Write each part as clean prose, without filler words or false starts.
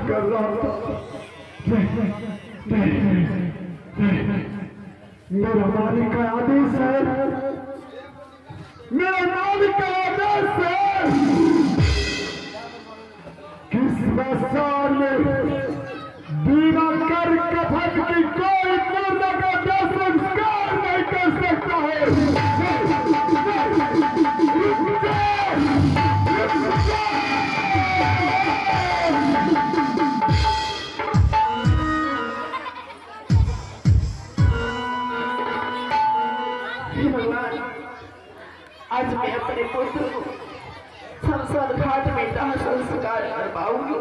कर रहा था। मेरा मालिक का आदेश है, मेरा मालिक का आदेश है किस बसार में बिना कर कफन की कोई मुर्दा का दाह संस्कार नहीं कर सकता है। आज मैं अपने पुत्र को शमशान घाट में दाह संस्कार करवाऊंगी।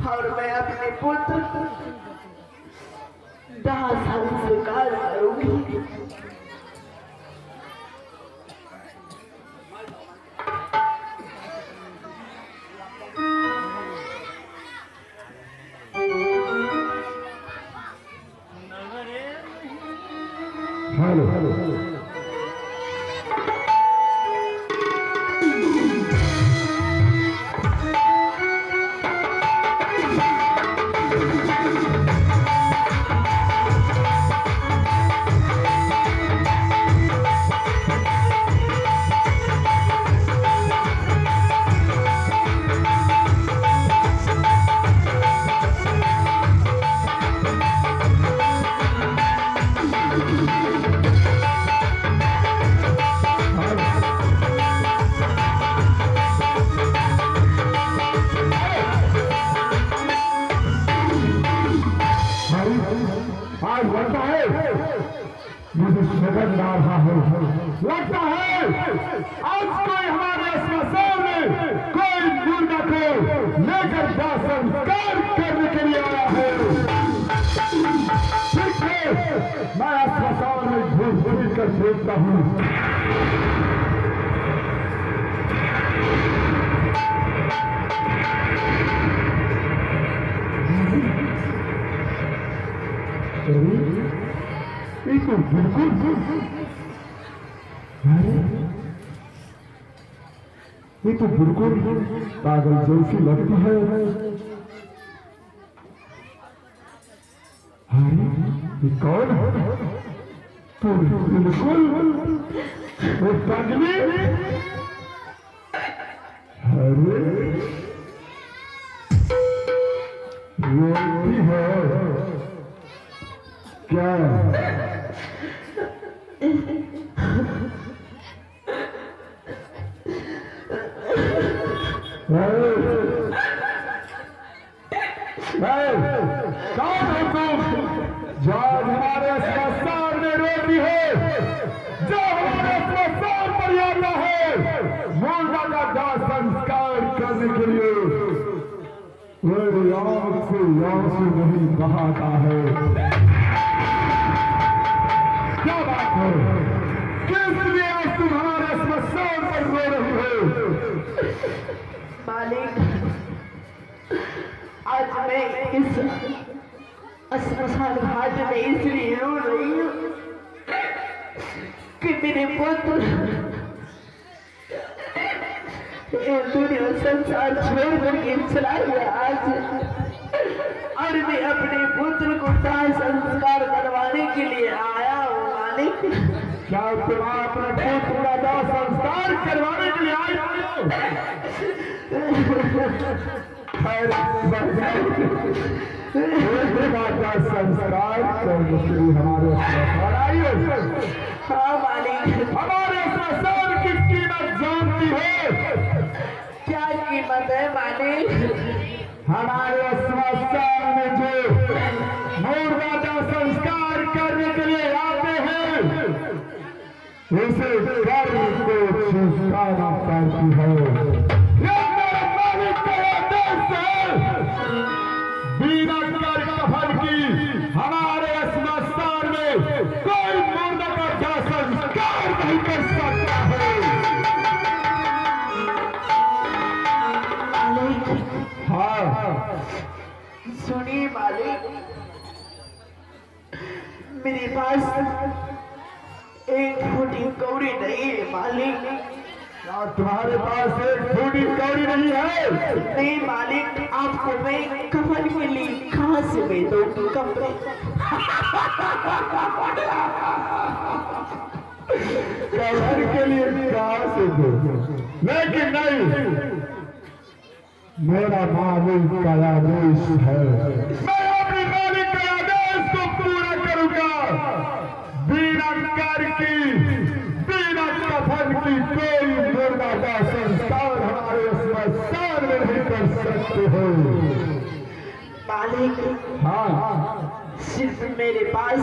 और मैं अपने पुत्र दाह संस्कार करूंगी। हेलो हेलो आज लगता है मुझे शगन आ रहा है, लगता है आज कोई हमारे स्मशान में कोई मुर्दा को लेकर दाह संस्कार करने के लिए आया है। ठीक है, मैं स्मशान में घूम फिर कर देखता हूँ। बिल्कुल बिल्कुल ये तो बिल्कुल पागल जैसी लगती है। अरे ये कौन है? तो बिल्कुल वो पागली। अरे रोती है क्या? कौन हो तुम जो हमारे स्मशान में रोती है, जो हमारे स्मशान पर आता है मुर्दा का दाह संस्कार करने के लिए? मेरी आंख से आंसू नहीं बहाता है। क्या बात है? किस लिए आज तुम हमारे स्मशान पर रो रही हो? मालिक, आज मैं इस श्मशान घाट में इसलिए रो रही हूँ कि मेरे पुत्र ये दुनिया संसार छोड़ करके चला गया आज, और मैं अपने पुत्र को दाह संस्कार करवाने के लिए आया हूँ। मालिक, क्या तुम अपने पुत्र का दाह संस्कार करवाने के लिए आए हो? संस्कार करने के लिए हमारे स्मशान आई हो? हाँ मालिक। हमारे स्मशान की कीमत जानती हो? क्या कीमत है मालिक? हमारे स्मशान में जो मुर्दा का संस्कार करने के लिए आते हैं उसे कर्म को स्वीकार करती है। ये मेरे मालिक का आदेश है। बिना कर कफन की हमारे स्मशान में कोई मुर्दा का दाह संस्कार नहीं कर सकता है। हाँ सुनिए मालिक, मेरे पास एक फूटी कौड़ी नहीं है मालिक। क्या तुम्हारे पास एक फूटी कौड़ी नहीं है? नहीं मालिक, आपको मैं कफन के लिए कहाँ से मैं दूँ कपड़े? कफन के लिए कहाँ से दो? लेकिन नहीं, मेरा मालिक का आदेश है, मैं अपने मालिक के आदेश को पूरा करूंगा। बिना कर की, बिना कफन की कोई मुर्दा का संस्कार हमारे स्मशान में नहीं कर सकते हो। मालिक, हाँ, सिर्फ मेरे पास